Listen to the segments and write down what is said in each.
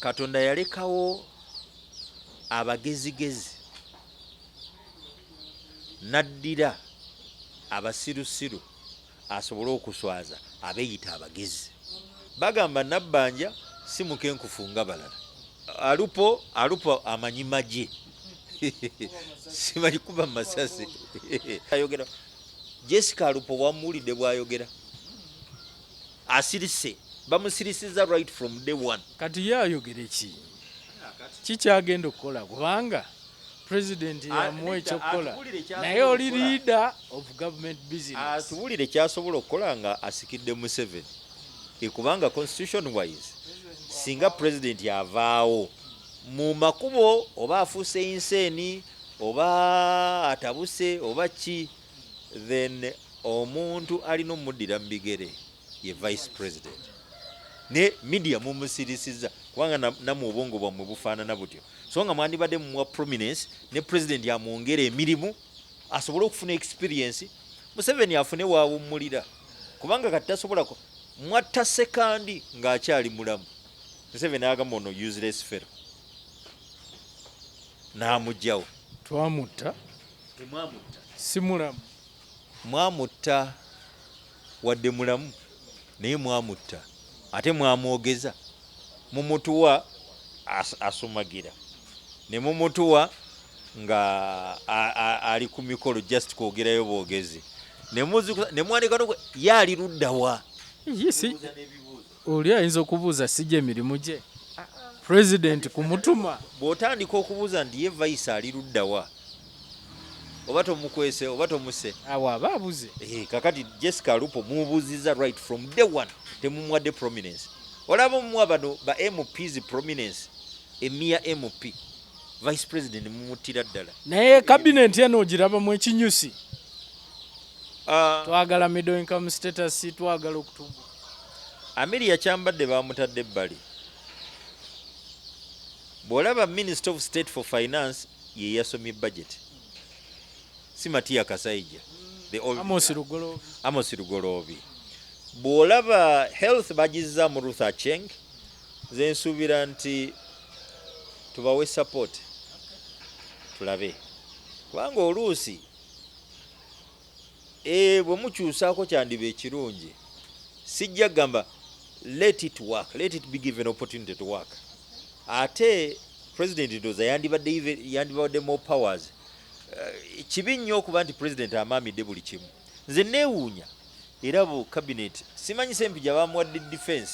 Katonda yalekawo abagezigezi naddira abasirusiru asobole okuswaza abeeyita abagezi. Bagamba Nabbanja si mukenkufu nga balala. Alupo amanyi magye simanyi kuba masasi ayogera. Jessica Alupo wamuwulidde bw'ayogera, asirise, bamusirisiza right from day one. Kati ye ayogere ki kyagenda okukola, kubanga president yamuwa ekyokukola naye oli leader of government business. Atuwulire kyasobola okukola nga asikidde Museveni, kubanga constitution wise singa president yavaawo mu makubo oba afuuse inseeni oba atabuse oba ki, then omuntu alina omuddira mu bigere ye vice president. Ne media mumusirisiza kubanga namwe obwongo bwammwe bufaanana butyo, so nga mwandibadde mumuwa prominence ne president yamwongera emirimu asobole okufuna experience. Museveni afune waawummulira kubanga kati tasobola mwatta sekandi ng'akyali mulamu. Museveni agamba ono useless fellow n'amugjawo. Twamutta, Temwamutta, si mulamu. Mwamutta wadde mulamu naye mwamutta ate mwamwogeza. Mumutuwa asumagira ne mumutuwa nga ali ku mikolo just kwogerayo bwogezi ne mwandika yali luddawa. Yesi oli ayinza okubuuza sijja emirimu gye president kumutuma. Bw'otandika okubuuza nti ye vice ali luddawa oba tomukwese oba tomuse, awo aba abuze. Kakati Jessica Alupo mubuuziza right from day one, temumuwadde prominence. Olaba omumuwa bano ba MPs prominence, emia MP vice president mumutira ddala. Naye cabinet eno ogirabamu ekinyusi. Twagala middle income status, twagala okutumbuka. Amelia Kyambadde bamutadde ebbali. Bw'olaba Minister of State for Finance ye yasomye budget, si Matia Kasaija, Amos Lugoloobi. Bw'olaba health bagizza mu Ruth Acheng, nze nsuubira nti tubawe support tulabe, kubanga oluusi bwe mukyusaako kyandiba ekirungi. Sijja gamba let it work, let it be given opportunity to work. Ate president ndoza yandibadde more powers. Kibi nnyo okuba nti president amaamidde buli kimu. Nze neewuunya era bu cabinet simanyi sempija bamuwadde defense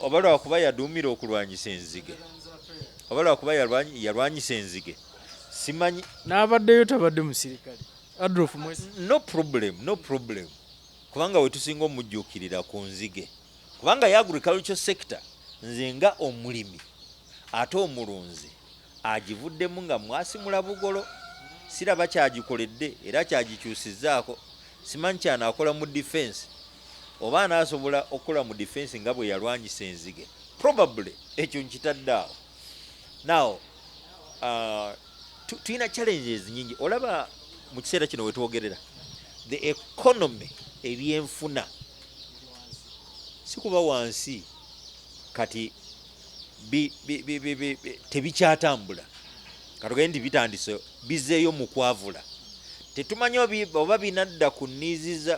oba lwakuba yaduumira okulwanyisa enzige oba lwakuba yalwanyisa enzige simanyi. N'abaddeyo tabadde musirikale Adolf Mwesi. No problem kubanga we tusinga omujjuukirira ku nzige, kubanga ya agriculture sector nze nga omulimi ate omulunzi agivuddemu nga mwasimula bugolo, siraba kyagikoledde era kyagikyusizzaako. Simanyi kyanakola mu defense oba anaasobola okukola mu defense nga bwe yalwanyisa enzige. Probably ekyo nkitadde awo. Now tulina challenges nyingi. Olaba mu kiseera kino wetwogerera the economy, ebyenfuna sikuba wansi kati tebikyatambula. Katugende nti bitandise bizeeyo mu kwavula. Tetumanyi oba binadda ku needs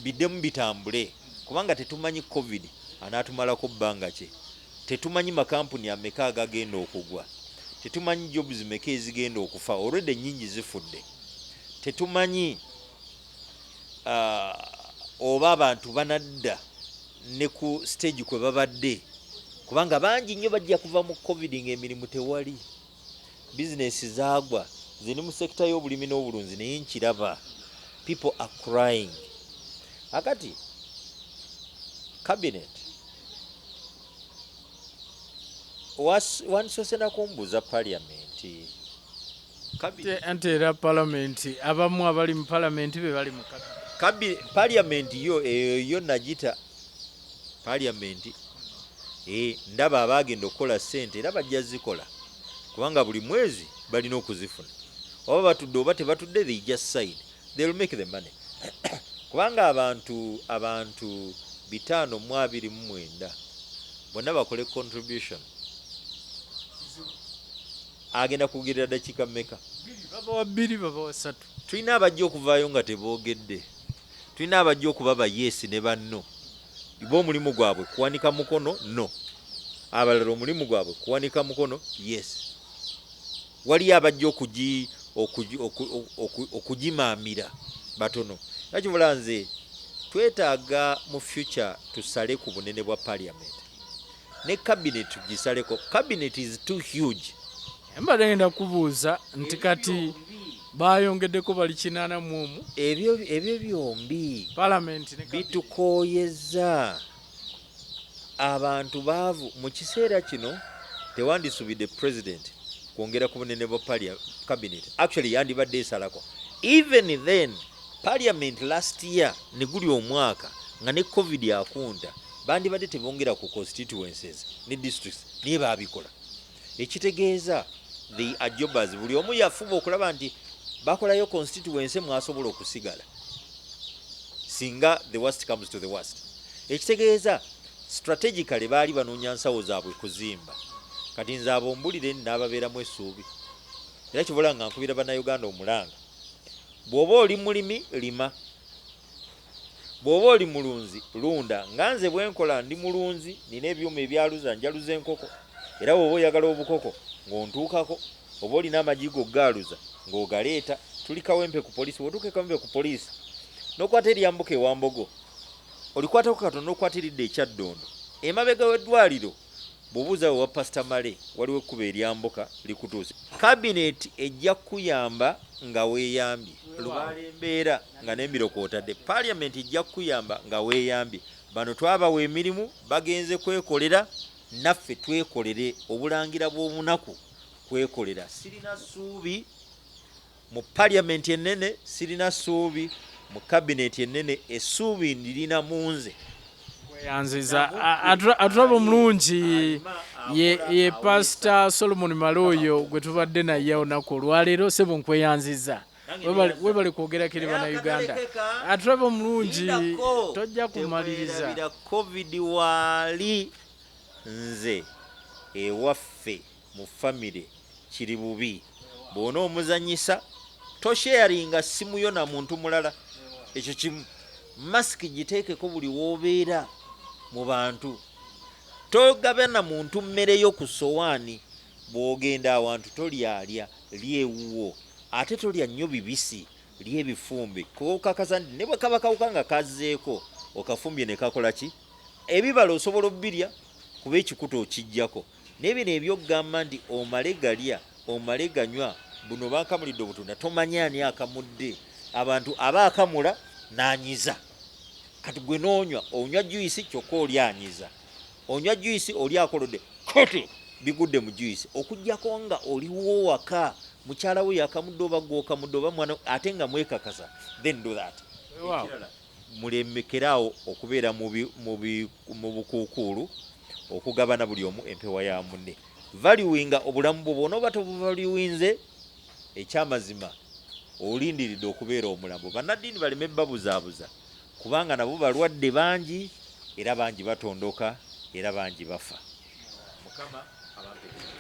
biddemu bitambule, kubanga tetumanyi covid anaatumalako bbanga ki. Tetumanyi makampuni ameka agagenda okugwa, tetumanyi jobs meka ezigenda okufa, already nnyingi zifudde. Tetumanyi oba abantu banadda ne ku stage kwe babadde, kubanga bangi nnyo bajja kuva mu covid ng'emirimu tewali, bizinesi zaagwa. Ziri mu sekita y'obulimi n'obulunzi naye nkiraba people are crying. Akati cabinet wandisoose nakumbuuza parliament. Anti era parliament abamu abali mu parliament be bali mu parliament yo nagita parliament ndaba abagenda okukola ssente era bajja zikola, kubanga buli mwezi balina okuzifuna. Oba batudde oba tebatudde, they just sign, they will make the money. Kubanga abantu 529 bonna bakole contribution agenda kugirira dakiika mmeka baba 2 baba 3 tulina abajja okuvaayo nga teboogedde tulina abajja okuba bayesi ne banno b'omulimu gwabwe kuwanika mukono no abalala omulimu gwabwe kuwanika mukono yes waliyo abajja okugimaamira batono nakivula nze twetaaga mu future tusale ku bunene bwa parliament ne cabinet tugisaleko. Cabinet is too huge. Mbadde ngenda kubuuza nti kati bayongeddeko bali 84 ebyo byombi parliament ne bitukooyezza abantu baavu mu kiseera kino tewandisubidde president kwongera ku bunene bwa cabinet. Actually yandibadde esalako. Even then parliament last year ne guli omwaka nga ne covid yakunta bandibadde tebongera ku constituencies ne districts niye baabikola. Ekitegeeza the ajobas buli omu yafuba okulaba nti bakolayo constituency mwasobola okusigala singa the worst comes to the worst. Ekitegeeza strategically baali banoonya nsawo zaabwe kuzimba kati nze abombulire n'ababeeramu essuubi era kivola nga nkubira bannayuganda omulanga bw'oba oli mulimi lima bw'oba oli mulunzi lunda nga nze bwenkola ndi mulunzi nina ebyuma ebyaluza njaluza enkoko era bw'oba oyagala obukoko ng'ontuukako oba olina amajigo gaaluza ng'ogaleeta tuli kawempe ku poliisi bw'otuuka kawempe ku poliisi n'okwata eryambuka ewambogo olikwatako katono okwatiridde ekyaddondo emabega w'eddwaliro bw'obuuza wa pastor male waliwo ekkuba eryambuka likutuuse. Cabinet ejja kuyamba nga weeyambye lubaala embeera nga n'embiro kwotadde. Parliament ejja kuyamba nga weeyambye bano twabawa emirimu bagenze kwekolera naffe twekolere obulangira bw'omunaku kwekolera. Sirina ssuubi mu parliament ennene, sirina ssuubi mu cabinet ennene, essuubi ndirina mu nze. Yanziza atulaba omulungi ye Pastor Solomon Maloyo gwe tubadde naye olunaku olwaleero sebo nkweyanziza webali kwogera kiri bana Uganda atulaba omulungi tojja kumaliriza covid wali nze ewaffe mu family kiri bubi bw'ona omuzanyisa tosharinga simu yo na muntu mulala. Ekyo kimu mask giteekeko buli woobeera mu bantu togabana muntu mmere yo ku sowaani bw'ogenda awantu tolyalya lyewuwo ate tolya nnyo bibisi lyebifumbe kokakasa nti ne bwe kaba kawuka nga kazzeeko okafumbye ne kakola ki ebibala osobola obbirya kuba ekikuta okijjako n'ebino ebyokugamba nti omale galya omale ganywa buno bakamulidde obutunda tomanya ani akamudde abantu aba akamula n'anyiza kati gwe n'onywa onywa juisi kyokka olyanyiza onywa juisi oli akolodde kote bigudde mu juisi okujjako nga oliwo waka mukyala we yakamudde oba gwokamudde oba mwana ate nga mwekakasa then do that. Mulemekeraawo okubeera mu bukuukuulu okugabana buli omu empewa ya munne valuinga obulamu bwo bwona oba tobuvaluinze ekyamazima olindiridde okubeera omulamu. Bannaddiini baleme babuzaabuza kubanga nabo balwadde bangi era bangi batondoka era bangi bafa. Mukama